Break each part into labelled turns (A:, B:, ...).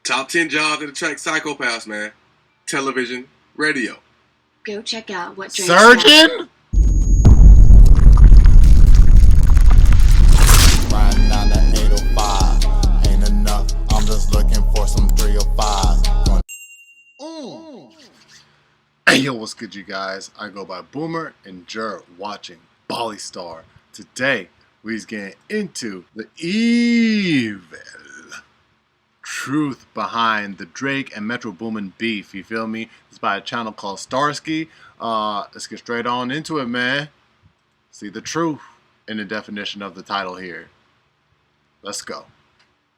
A: Top 10 jobs that attract psychopaths, man. Television, radio.
B: Go check out what Drake's
C: Surgeon?
D: Riding down the 805. Ain't enough. I'm just looking for some 305.
C: Hey, yo, what's good, you guys? I go by Boomer, and you're watching Bali Star. Today, we're getting into the evil truth behind the Drake and Metro Boomin beef. You feel me? It's by a channel called Starsky. Let's get straight on into it, man. See the truth in the definition of the title here. Let's go.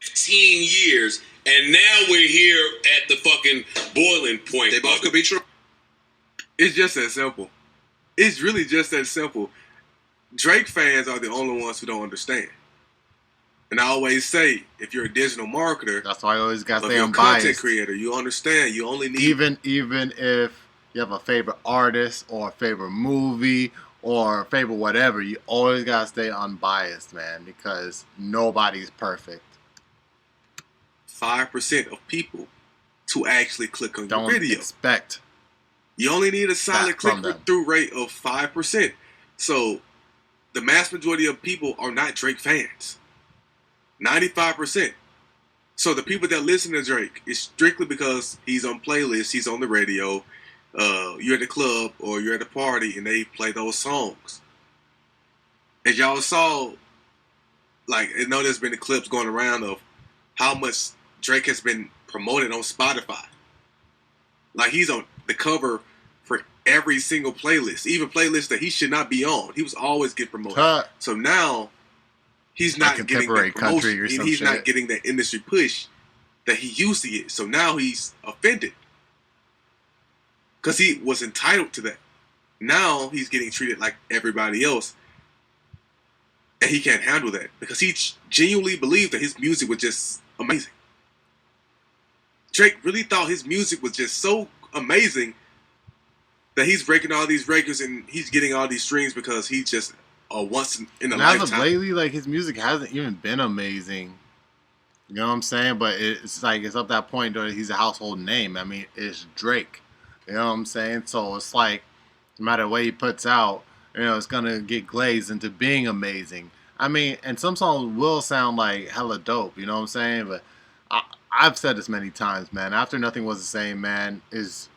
E: 15 years, and now we're here at the fucking boiling point. They both could be true.
A: It's just that simple. It's really just that simple. Drake fans are the only ones who don't understand. And I always say, if you're a digital marketer,
C: That's why I always got to
A: if
C: stay
A: you're a
C: unbiased.
A: content creator, you understand. You only need
C: Even if you have a favorite artist or a favorite movie or a favorite whatever, you always gotta stay unbiased, man, because nobody's perfect.
A: 5% of people to actually click on
C: Don't
A: your video.
C: expect
A: You only need a solid
C: that from them.
A: click-through rate of 5%. So the mass majority of people are not Drake fans. 95%. So the people that listen to Drake is strictly because he's on playlists, he's on the radio, you're at the club or you're at a party and they play those songs. As y'all saw, like, I know there's been the clips going around of how much Drake has been promoted on Spotify. Like, he's on the cover for every single playlist, even playlists that he should not be on. He was always getting promoted. So now he's not
C: Like
A: getting
C: contemporary
A: that promotion.
C: country or some
A: He's not
C: shit.
A: getting that industry push that he used to get. So now he's offended because he was entitled to that. Now he's getting treated like everybody else, and he can't handle that because he genuinely believed that his music was just amazing. Drake really thought his music was just so amazing that he's breaking all these records and he's getting all these streams because he's just a once in a
C: And as of
A: lifetime.
C: lately, like, his music hasn't even been amazing. You know what I'm saying? But it's like it's up that point where he's a household name. I mean, it's Drake. You know what I'm saying? So it's like no matter what he puts out, you know, it's gonna get glazed into being amazing. I mean, and some songs will sound like hella dope. You know what I'm saying? But I've said this many times, man. After Nothing Was the Same, man, is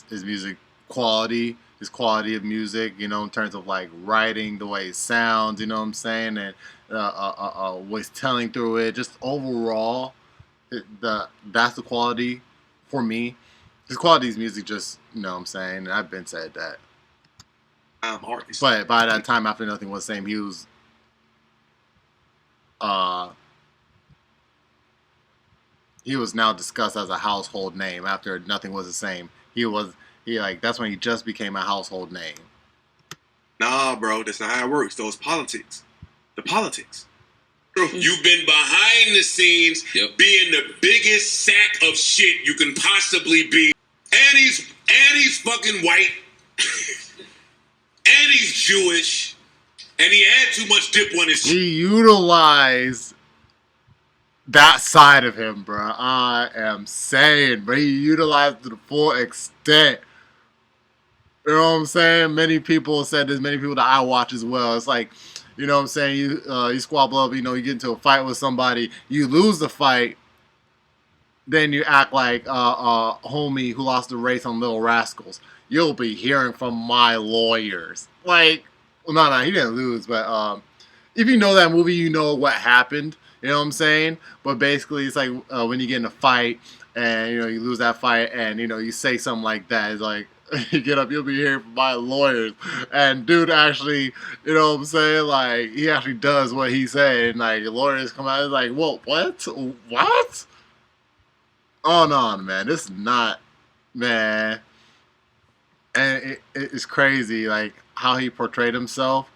C: music quality, his quality of music, you know, in terms of like writing, the way it sounds, you know what I'm saying, and what he's telling through it, just overall, that's the quality for me. His quality of music, just, you know what I'm saying, and I've been said that.
A: Artist.
C: But by that time, After Nothing Was the Same, he was now discussed as a household name. After Nothing Was the Same, that's when he just became a household name.
A: Nah, bro, that's not how it works. Those politics. The politics.
E: You've been behind the scenes, being the biggest sack of shit you can possibly be. And he's fucking white. And he's Jewish. And he had too much dip on his
C: He utilized that side of him, bro. I am saying, but he utilized it to the full extent. You know what I'm saying? Many people said this, many people that I watch as well. It's like, you know what I'm saying, you squabble up, you know, you get into a fight with somebody, you lose the fight, then you act like a homie who lost the race on Little Rascals. You'll be hearing from my lawyers. Like, well, no, he didn't lose, but if you know that movie, you know what happened. You know what I'm saying? But basically, it's like when you get in a fight and, you know, you lose that fight and, you know, you say something like that. It's like, you get up, you'll be hearing from my lawyers. And dude actually, you know what I'm saying? Like, he actually does what he said. And, like, your lawyers come out and like, whoa, what? What? Oh, no, man. This is not, man. And it's crazy, like, how he portrayed himself.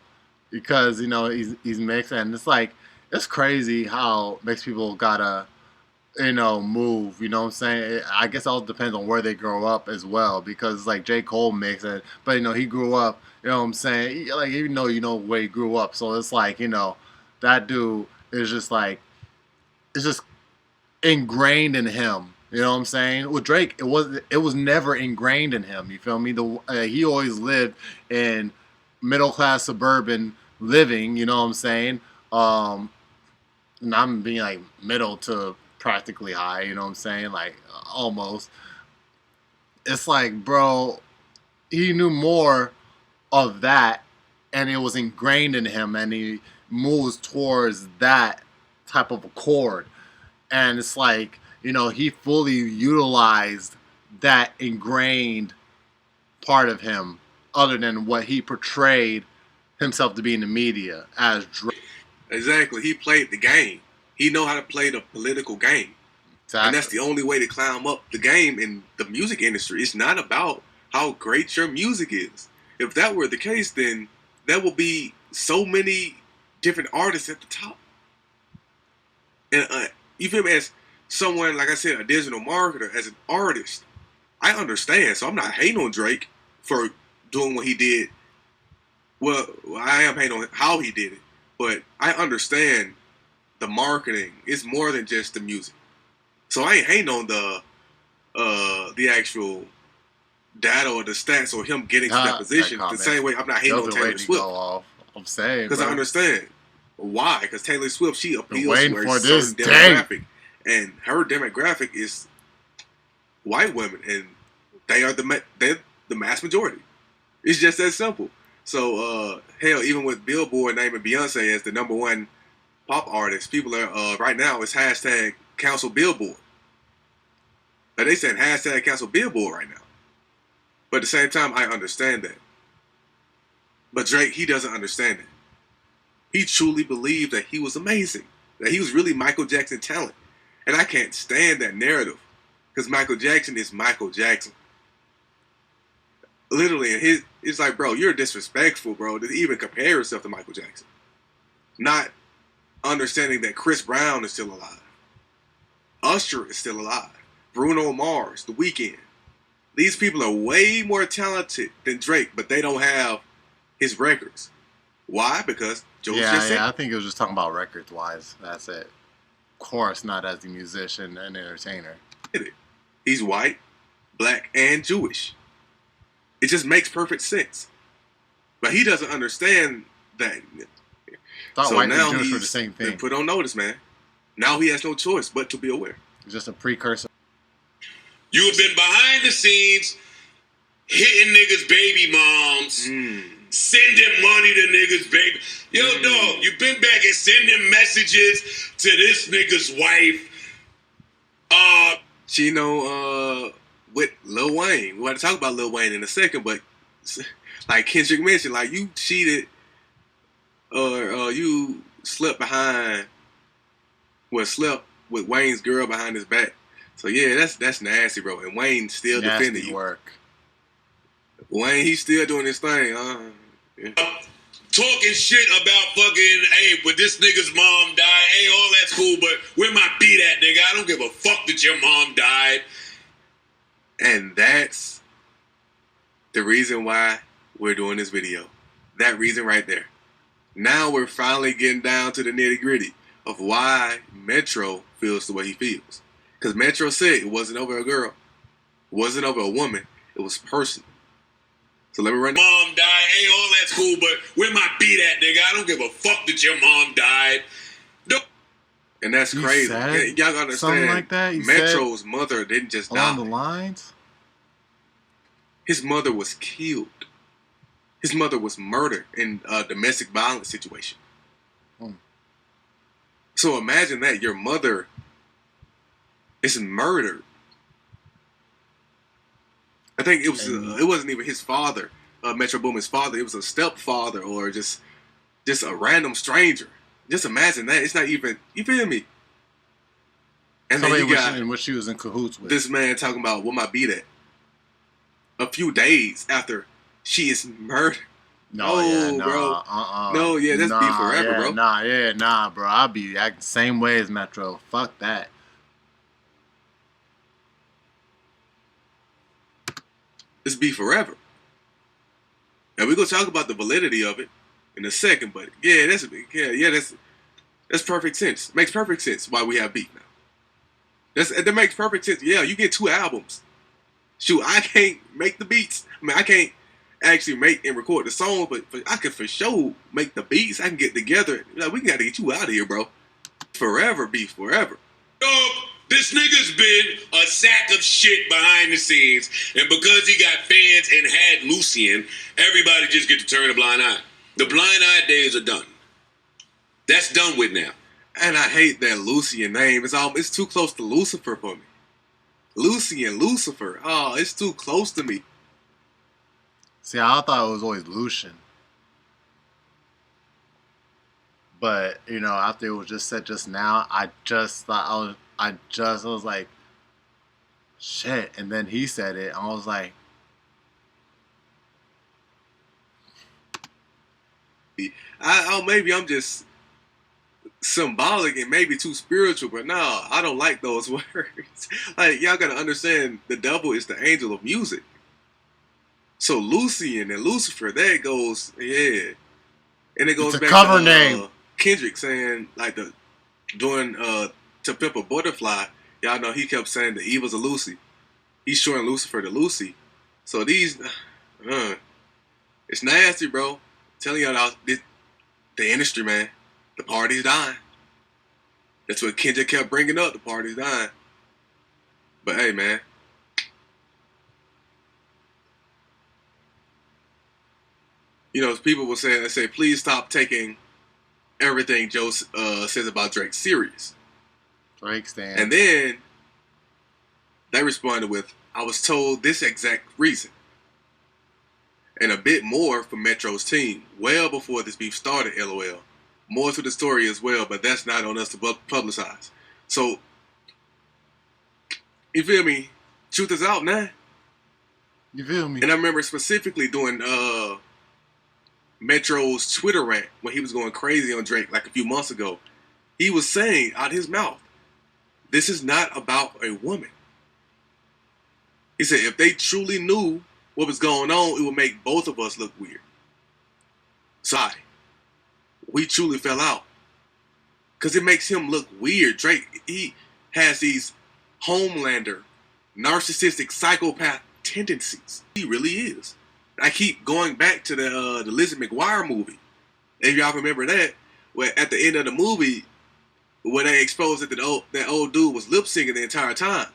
C: Because, you know, he's mixed. And it's like, it's crazy how mixed people gotta, you know, move. You know what I'm saying? I guess it all depends on where they grow up as well. Because it's like J. Cole mixed it, but you know he grew up. You know what I'm saying? Like, even though you know where he grew up, so it's like, you know, that dude is just like, it's just ingrained in him You know what I'm saying? With Drake, it was never ingrained in him. You feel me? He always lived in middle class suburban living. You know what I'm saying? And I'm being like middle to practically high. You know what I'm saying? Like almost. It's like, bro, he knew more of that, and it was ingrained in him, and he moves towards that type of accord. And it's like, you know, he fully utilized that ingrained part of him, other than what he portrayed himself to be in the media as Drake.
A: Exactly. He played the game. He know how to play the political game.
C: Exactly.
A: And that's the only way to climb up the game in the music industry. It's not about how great your music is. If that were the case, then there will be so many different artists at the top. And you feel me? As someone, like I said, a digital marketer, as an artist, I understand. So I'm not hating on Drake for doing what he did. Well, I am hating on how he did it. But I understand the marketing is more than just the music. So I ain't hating on the actual data or the stats or him getting to that position. The same way I'm not hating on Taylor Swift.
C: I'm saying,
A: because I understand why. Because Taylor Swift, she appeals to a
C: this
A: certain demographic, and her demographic is white women, and they're the mass majority. It's just that simple. So hell, even with Billboard naming Beyonce as the #1 pop artist, people are right now it's hashtag cancel Billboard. Like they saying hashtag cancel Billboard right now. But at the same time, I understand that. But Drake, he doesn't understand it. He truly believed that he was amazing, that he was really Michael Jackson talent, and I can't stand that narrative because Michael Jackson is Michael Jackson. Literally, and it's like, bro, you're disrespectful, bro, to even compare yourself to Michael Jackson. Not understanding that Chris Brown is still alive. Usher is still alive. Bruno Mars, The Weeknd. These people are way more talented than Drake, but they don't have his records. Why? Because Joe's just
C: I think it was just talking about records wise. That's it. Of course, not as the musician and entertainer.
A: He's white, black, and Jewish. It just makes perfect sense. But he doesn't understand that.
C: Thought
A: so
C: white
A: now
C: and Jewish
A: he's
C: were the same thing.
A: Been put on notice, man. Now he has no choice but to be aware.
C: It's just a precursor.
E: You've been behind the scenes, hitting niggas' baby moms, sending money to niggas' baby. Yo, dog, you've been back and sending messages to this nigga's wife.
A: She with Lil Wayne. We're going to talk about Lil Wayne in a second, but like Kendrick mentioned, like you cheated or you slept with Wayne's girl behind his back. So yeah, that's nasty, bro. And Wayne still defending you.
C: Work.
A: Wayne, he's still doing his thing.
E: Talking shit about fucking, hey, but this nigga's mom died. Hey, all that's cool, but where my beat at, nigga? I don't give a fuck that your mom died.
A: And that's the reason why we're doing this video. That reason right there. Now we're finally getting down to the nitty gritty of why Metro feels the way he feels. Because Metro said it wasn't over a girl. It wasn't over a woman. It was personal. So let me run.
E: Mom died. Hey, all that's cool, but where my beat at, nigga? I don't give a fuck that your mom died. No.
A: And that's crazy. Y'all gotta understand.
C: Something like that?
A: Metro's mother didn't just die.
C: Along the lines?
A: His mother was killed. His mother was murdered in a domestic violence situation. So imagine that. Your mother is murdered. I think it was. It wasn't even his father, Metro Boomin's father. It was a stepfather or just a random stranger. Just imagine that. It's not even. You feel me? And
C: somebody
A: then you got
C: in which she was in cahoots with
A: this man talking about what my beat at. A few days after she is murdered.
C: No,
A: bro. No, yeah, that's be forever, bro.
C: Nah, bro. I'll be acting the same way as Metro. Fuck that.
A: It's be forever. And we're gonna talk about the validity of it in a second, but yeah, that's perfect sense. Makes perfect sense why we have beef now. That makes perfect sense. Yeah, you get 2 albums. Shoot, I can't make the beats. I mean, I can't actually make and record the song, but I can for sure make the beats. I can get together. Like, we got to get you out of here, bro. Forever, beef, forever.
E: Dog, this nigga's been a sack of shit behind the scenes, and because he got fans and had Lucian, everybody just get to turn a blind eye. The blind eye days are done. That's done with now.
A: And I hate that Lucian name. It's too close to Lucifer for me. Lucian, Lucifer. Oh, it's too close to me.
C: See, I thought it was always Lucian. But, you know, after it was just said just now, I just thought, I was like, shit. And then he said it. I was like,
A: maybe I'm just symbolic and maybe too spiritual, but no, I don't like those words. Like, y'all gotta understand, the devil is the angel of music. So Lucian and Lucifer, there it goes, yeah. And it goes
C: it's a
A: back
C: cover
A: to
C: name.
A: Kendrick saying, like, doing To Pimp a Butterfly, y'all know he kept saying the evils of Lucy. He's showing Lucifer to Lucy. So these, it's nasty, bro. I'm telling y'all, the industry, man. The party's dying. That's what Kendrick kept bringing up. The party's dying. But hey, man. You know, people will say, please stop taking everything Joe says about Drake serious.
C: Drake stand.
A: And then they responded with, I was told this exact reason. And a bit more from Metro's team, well before this beef started, LOL. More to the story as well, but that's not on us to publicize. So, you feel me? Truth is out now.
C: You feel me?
A: And I remember specifically doing Metro's Twitter rant when he was going crazy on Drake like a few months ago. He was saying out his mouth, this is not about a woman. He said if they truly knew what was going on, it would make both of us look weird. Sorry. We truly fell out. Because it makes him look weird. Drake, he has these Homelander, narcissistic psychopath tendencies. He really is. I keep going back to the Lizzie McGuire movie. If y'all remember that, where at the end of the movie, when they exposed that that old dude was lip syncing the entire time.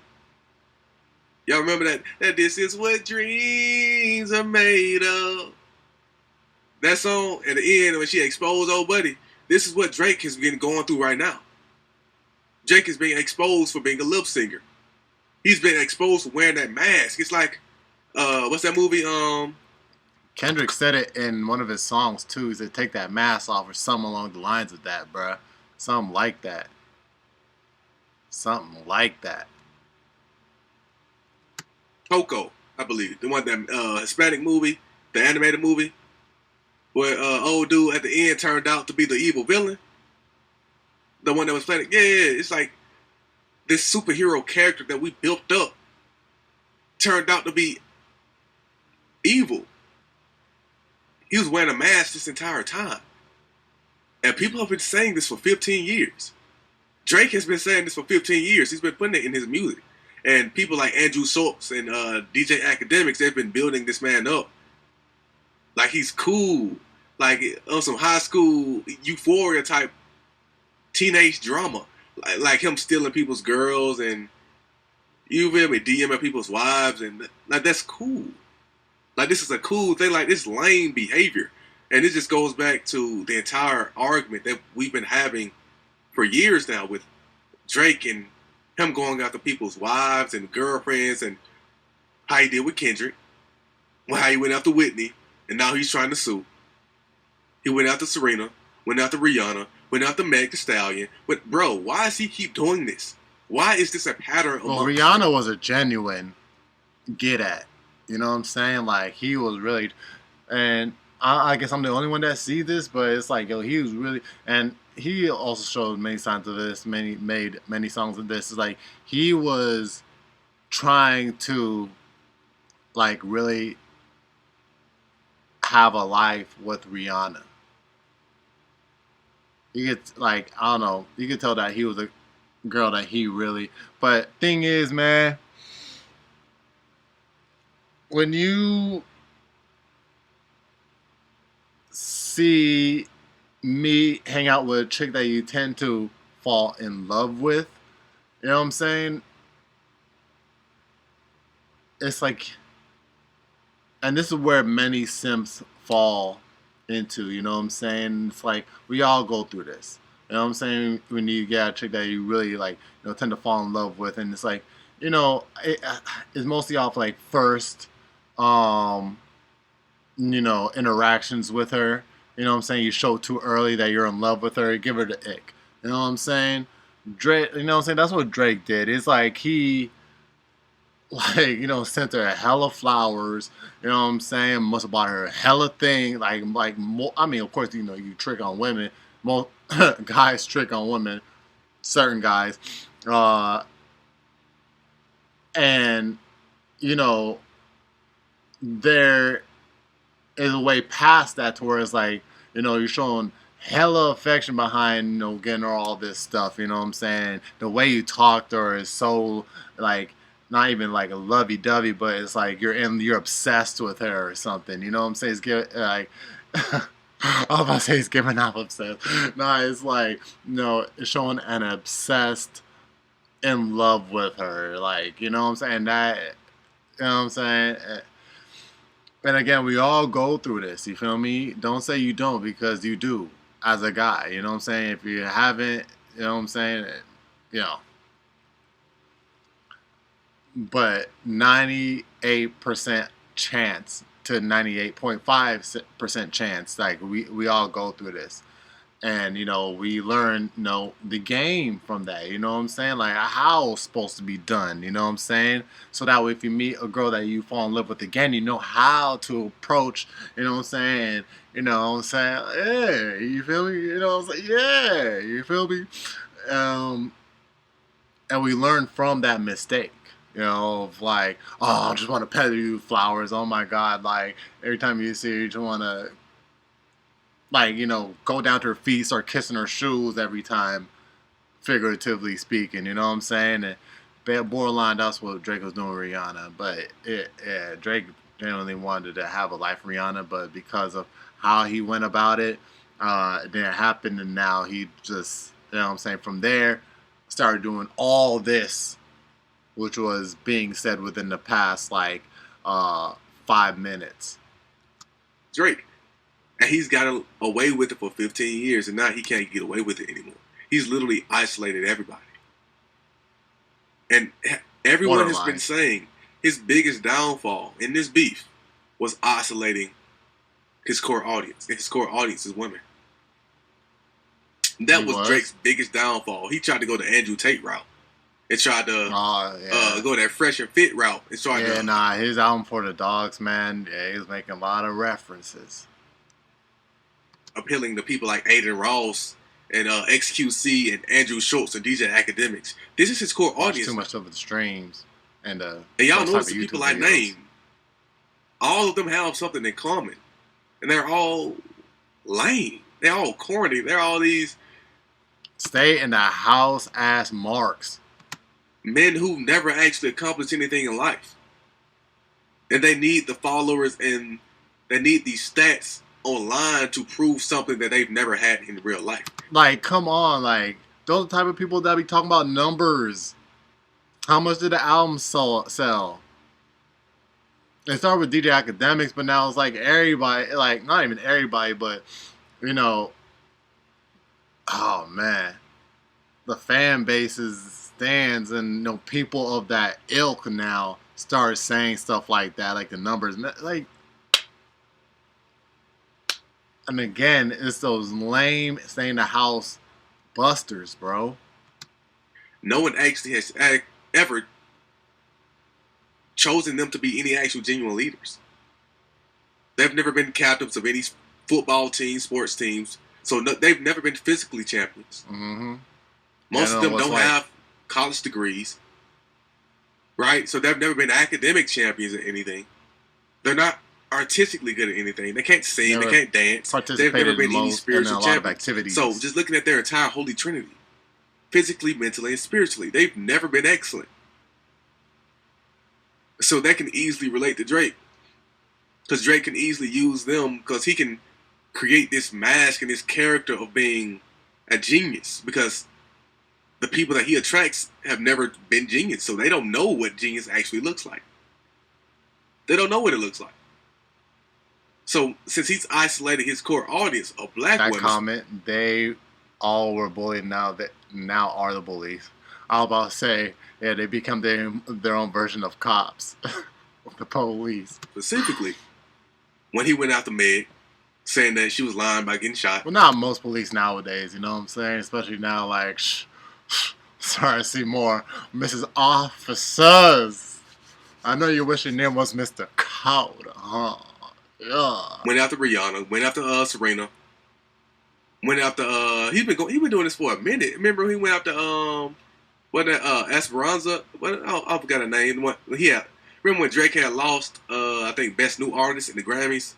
A: Y'all remember that this is what dreams are made of. That song at the end when she exposed old buddy, this is what Drake has been going through right now. Drake is being exposed for being a lip singer. He's been exposed for wearing that mask. It's like, what's that movie?
C: Kendrick said it in one of his songs too. He said, "Take that mask off," or something along the lines of that, bruh. Something like that. Something like that.
A: Coco, I believe, the one that Hispanic movie, the animated movie, where old dude at the end turned out to be the evil villain. The one that was playing. Yeah, it's like this superhero character that we built up turned out to be evil. He was wearing a mask this entire time. And people have been saying this for 15 years. Drake has been saying this for 15 years. He's been putting it in his music. And people like Andrew Schultz and DJ Academics, they've been building this man up. Like he's cool. Like on some high school euphoria type teenage drama. Like him stealing people's girls and, you feel me, DMing people's wives. And like that's cool. Like this is a cool thing. Like this lame behavior. And it just goes back to the entire argument that we've been having for years now with Drake and him going after people's wives and girlfriends and how he did with Kendrick, how he went after Whitney, and now he's trying to sue. He went after Serena, went after Rihanna, went after Meg Thee Stallion. But bro, why does he keep doing this? Why is this a pattern?
C: Well, Rihanna was a genuine get at. You know what I'm saying? Like he was really, and I guess I'm the only one that see this, but it's like, yo, he was really, and he also showed many signs of this, made many songs of this. It's like he was trying to like really have a life with Rihanna. You could, like, I don't know, you could tell that he was girl that he really. But thing is, man, when you see me hang out with a chick that you tend to fall in love with, you know what I'm saying? It's like, and this is where many simps fall into, you know what I'm saying? It's like, we all go through this. You know what I'm saying? When you get a chick that you really like, tend to fall in love with, and it's like, it's mostly off like first, um, interactions with her. You know what I'm saying? You show too early that you're in love with her, you give her the ick. You know what I'm saying? Drake, you know what I'm saying? That's what Drake did. It's like he, like, sent her a hella flowers. You know what I'm saying? Must have bought her a hella thing. I mean, of course, you trick on women. Most guys trick on women. Certain guys. And, there is a way past that to where it's like, you're showing hella affection behind, getting her all this stuff. You know what I'm saying? The way you talk to her is so, like, not even like a lovey-dovey, but it's like you're obsessed with her or something. You know what I'm saying? It's like, I was about to say it's giving off obsessed. Nah, it's like, it's showing an obsessed in love with her. Like, you know what I'm saying? That, you know what I'm saying? And again, we all go through this. You feel me? Don't say you don't, because you do as a guy. You know what I'm saying? If you haven't, you know what I'm saying? But 98% chance to 98.5% chance, like we all go through this. And, we learn, the game from that. You know what I'm saying? Like, how it's supposed to be done. You know what I'm saying? So that way, if you meet a girl that you fall in love with again, you know how to approach, you know what I'm saying? You know what I'm saying? Yeah, you feel me? You know what I'm saying? Yeah, you feel me? And we learn from that mistake. Of like, oh, I just want to pet you flowers. Oh my God. Like, every time you see her, you just want to, like, go down to her feet, start kissing her shoes every time, figuratively speaking, you know what I'm saying? And borderline, that's what Drake was doing with Rihanna. But Drake genuinely wanted to have a life with Rihanna, but because of how he went about it, it didn't happen, and now he just, you know what I'm saying, from there, started doing all this, which was being said within the past, like, 5 minutes.
A: Drake. And he's got away with it for 15 years, and now he can't get away with it anymore. He's literally isolated everybody. And everyone has been saying his biggest downfall in this beef was isolating his core audience. And his core audience is women. That was Drake's biggest downfall. He tried to go the Andrew Tate route. It tried to go that fresh and fit route. His
C: album For the Dogs, man, he was making a lot of references.
A: Appealing to people like Aiden Ross and XQC and Andrew Schultz and DJ Academics. This is his core audience.
C: Too much of the streams. And
A: y'all notice the people I named, all of them have something in common. And they're all lame. They're all corny. They're all these
C: stay in the house ass marks.
A: Men who never actually accomplished anything in life. And they need the followers and they need these stats online to prove something that they've never had in real life.
C: Like, come on, like, those are the type of people that be talking about numbers. How much did the album sell? It started with DJ Academics, but now it's like everybody, like, not even everybody, but, oh man, the fan bases stands and people of that ilk now start saying stuff like that, like the numbers, like. And again, it's those lame stay in the house busters, bro.
A: No one actually has ever chosen them to be any actual genuine leaders. They've never been captains of any football teams, sports teams. So they've never been physically champions.
C: Mm-hmm.
A: Most of them don't have college degrees. Right? So they've never been academic champions at anything. They're not artistically good at anything. They can't sing. They can't dance. They've never been any spiritual champions. So just looking at their entire holy trinity, physically, mentally, and spiritually. They've never been excellent. So that can easily relate to Drake. Because Drake can easily use them because he can create this mask and this character of being a genius. Because the people that he attracts have never been genius. So they don't know what genius actually looks like. They don't know what it looks like. So since he's isolated his core audience of black
C: That
A: women.
C: comment, they all were bullied now are the bullies. I was about to say, yeah, they become their own version of cops. The police.
A: Specifically, when he went after Meg, saying that she was lying by getting shot.
C: Well, not most police nowadays, you know what I'm saying? Especially now, like, sorry to see more Mrs. Officers. I know you wish your name was Mr. Code, huh? Yeah.
A: Went after Rihanna. Went after Serena. Went after he been doing this for a minute. Remember he went after Esperanza? I forgot her name. Remember when Drake had lost I think Best New Artist in the Grammys?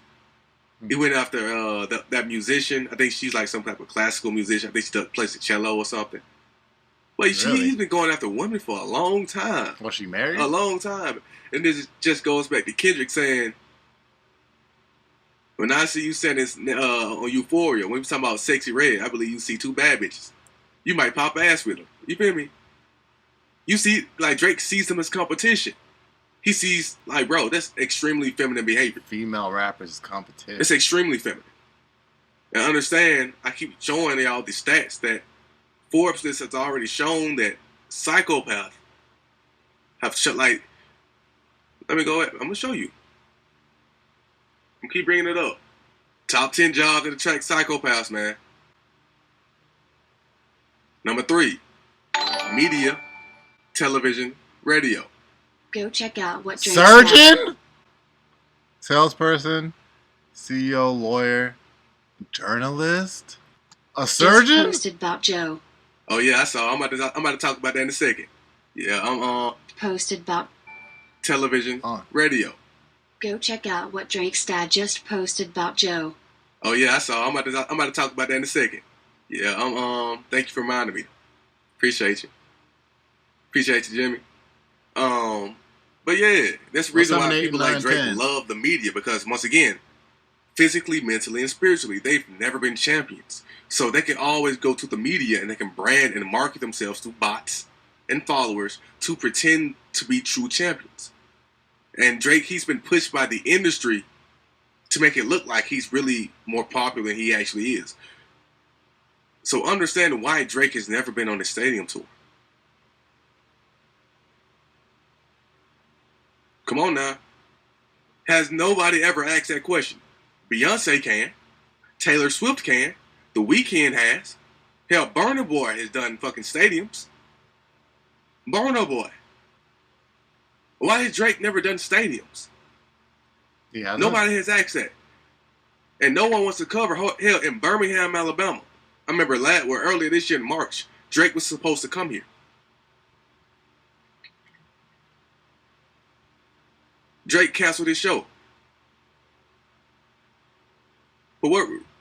A: He went after that musician. I think she's like some type of classical musician. I think she plays the cello or something. But he's been going after women for a long time.
C: Was she married?
A: A long time. And this just goes back to Kendrick saying, when I see you saying this on Euphoria, when we talking about Sexy Red, I believe you see two bad bitches. You might pop ass with them. You feel me? You see, like Drake sees them as competition. He sees, like, bro, that's extremely feminine behavior.
C: Female rappers competition.
A: It's extremely feminine. And understand, I keep showing y'all these stats that Forbes list has already shown that psychopaths have let me go ahead. I'm going to show you. I'm keep bringing it up. Top 10 jobs that attract psychopaths, man. Number 3, media, television, radio.
B: Go check out what Drake
C: Surgeon? Salesperson? CEO, lawyer, journalist? A surgeon?
B: Just posted about Joe.
A: Oh yeah, I saw. I'm about to talk about that in a second. Yeah, I'm
B: Posted about.
A: television, radio.
B: Go check out what Drake's dad just posted about Joe.
A: Oh yeah, I saw. I'm about to talk about that in a second. Yeah, thank you for reminding me. Appreciate you, Jimmy. But yeah, that's the reason why
C: 7, 8,
A: people
C: 9,
A: like Drake
C: 10.
A: love the media, because once again, physically, mentally, and spiritually, they've never been champions. So they can always go to the media and they can brand and market themselves to bots and followers to pretend to be true champions. And Drake, he's been pushed by the industry to make it look like he's really more popular than he actually is. So understand why Drake has never been on the stadium tour. Come on now. Has nobody ever asked that question? Beyonce can. Taylor Swift can. The Weeknd has. Hell, Burna Boy has done fucking stadiums. Burna Boy. Why has Drake never done stadiums?
C: Yeah,
A: Nobody has asked that. And no one wants to cover. Hell, in Birmingham, Alabama. I remember earlier this year in March, Drake was supposed to come here. Drake canceled his show. But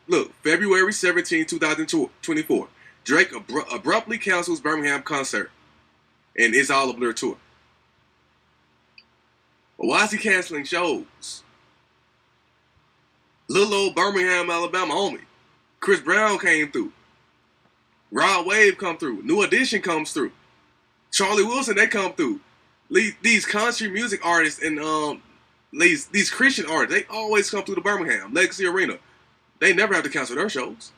A: look, February 17, 2024, Drake abruptly cancels Birmingham concert and It's All a Blur tour. But why is he canceling shows? Little old Birmingham, Alabama homie. Chris Brown came through. Rod Wave come through. New Edition comes through. Charlie Wilson, they come through. These country music artists and these Christian artists, they always come through the Birmingham Legacy Arena. They never have to cancel their shows.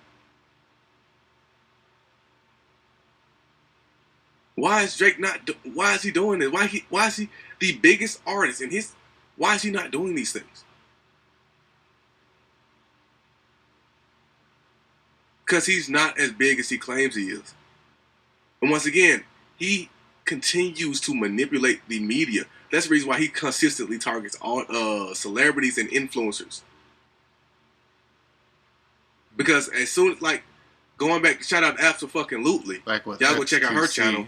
A: Why is Drake not? Why is he doing this? Why is he the biggest artist in his? Why is he not doing these things? Because he's not as big as he claims he is. And once again, he continues to manipulate the media. That's the reason why he consistently targets all celebrities and influencers. Because as soon as, like, going back, shout out Absolutely.
C: Like with
A: y'all go check out her
C: XQC.
A: channel.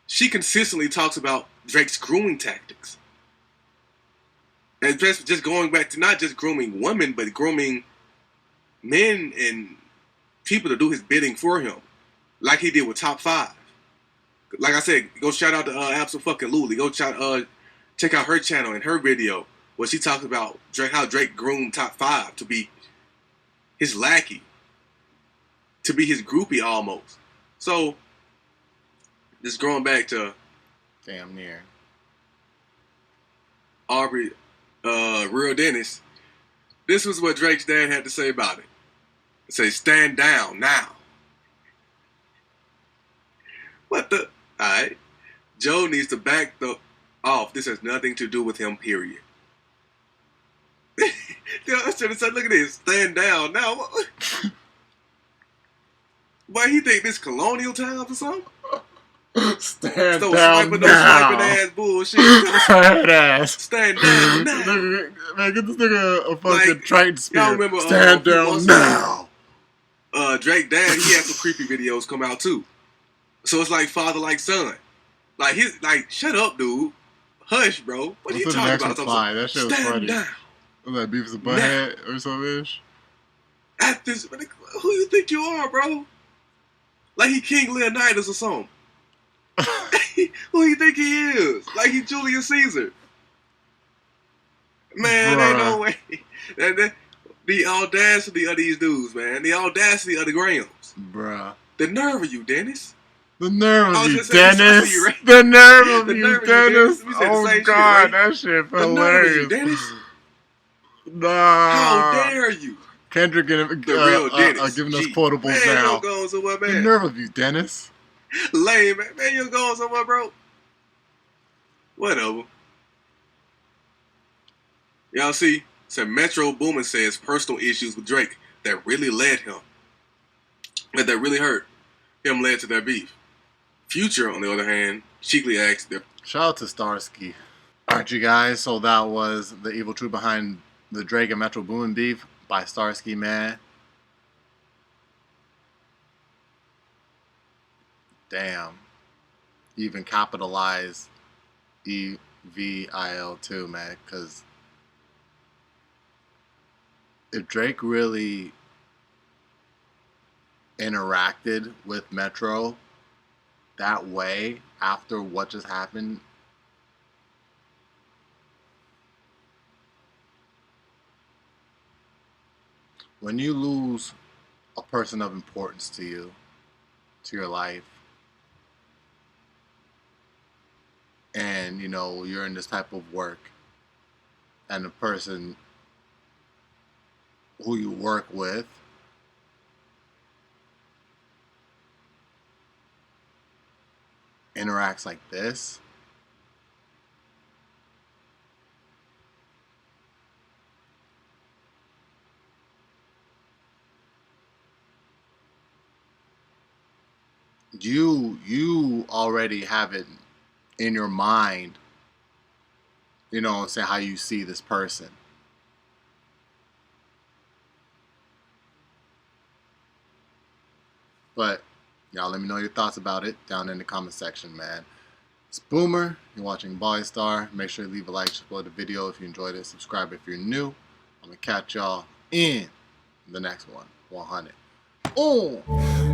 A: She consistently talks about Drake's grooming tactics. And just going back to not just grooming women, but grooming men and people to do his bidding for him. Like he did with Top 5. Like I said, go shout out to Absolutely. Go check out her channel and her video where she talks about how Drake groomed Top 5 to be his lackey, to be his groupie almost. So, just going back to
C: damn near
A: Aubrey, Real Dennis, this was what Drake's dad had to say about it. Say, stand down now. What the? Alright. Joe needs to back off. This has nothing to do with him, period. I should have said, look at this. Stand down now. Why he think this colonial times or something?
C: Stand
A: So
C: down
A: swiping,
C: now.
A: swiping ass bullshit.
C: Head ass.
A: Stand down now.
C: Man, get this nigga a fucking
A: Like,
C: Triton spear.
A: y'all remember,
C: Stand
A: a few
C: down
A: months
C: now.
A: Drake dad, he had some creepy videos come out too. So it's like father like son. Like shut up, dude. Hush, bro. What are you talking about?
C: Reply? That shit was
A: Stand
C: funny.
A: down.
C: Was that Beavis and Butthead or something ish?
A: At this, who you think you are, bro? Like he King Leonidas or something. Who you think he is? Like he Julius Caesar. Man, ain't no way. The audacity of these dudes, man. The audacity of the Grams.
C: Bruh.
A: The nerve of you, Dennis.
C: The nerve
A: I
C: of
A: was
C: you,
A: just saying,
C: Dennis.
A: I see you, right?
C: The nerve of
A: The
C: you,
A: nerve of you, Dennis.
C: Dennis.
A: We said the
C: Oh
A: same shit,
C: God,
A: right?
C: that shit
A: The nerve of you,
C: hilarious.
A: Dennis.
C: Nah.
A: How dare you?
C: Kendrick
A: The real Dennis.
C: giving us
A: Gee,
C: portables
A: man,
C: now.
A: you going somewhere,
C: The
A: man.
C: nerve of you, Dennis.
A: Lame, man. Man, you going somewhere, bro. Whatever. Y'all see? So Metro Boomin says personal issues with Drake that really led him, that really hurt him, led to their beef. Future, on the other hand, cheekily asked their...
C: Shout out to Starsky. Alright, you guys, so that was the evil truth behind the Drake and Metro Boomin beef by Starsky, man. Damn. He even capitalized EVIL too, man, because if Drake really interacted with Metro that way after what just happened, when you lose a person of importance to you, to your life, and you know you're in this type of work, and the person who you work with interacts like this, you already have it in your mind, you know, say how you see this person. But y'all let me know your thoughts about it down in the comment section, man. It's Boomer. You're watching Boy Star. Make sure to leave a like, support the video if you enjoyed it. Subscribe if you're new. I'm going to catch y'all in the next one. 100. Oh!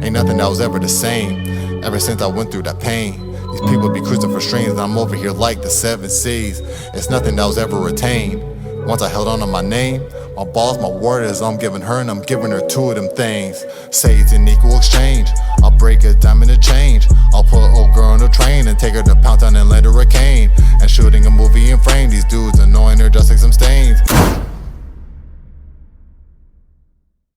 D: Ain't nothing that was ever the same. Ever since I went through that pain. These people be cruising for strings, and I'm over here like the 7 seas. It's nothing that was ever retained. Once I held on to my name, my balls, my word is I'm giving her and I'm giving her 2 of them things. Say it's an equal exchange. I'll break a diamond to change. I'll put an old girl on a train and take her to Pound Town and let her a cane. And shooting a movie in France.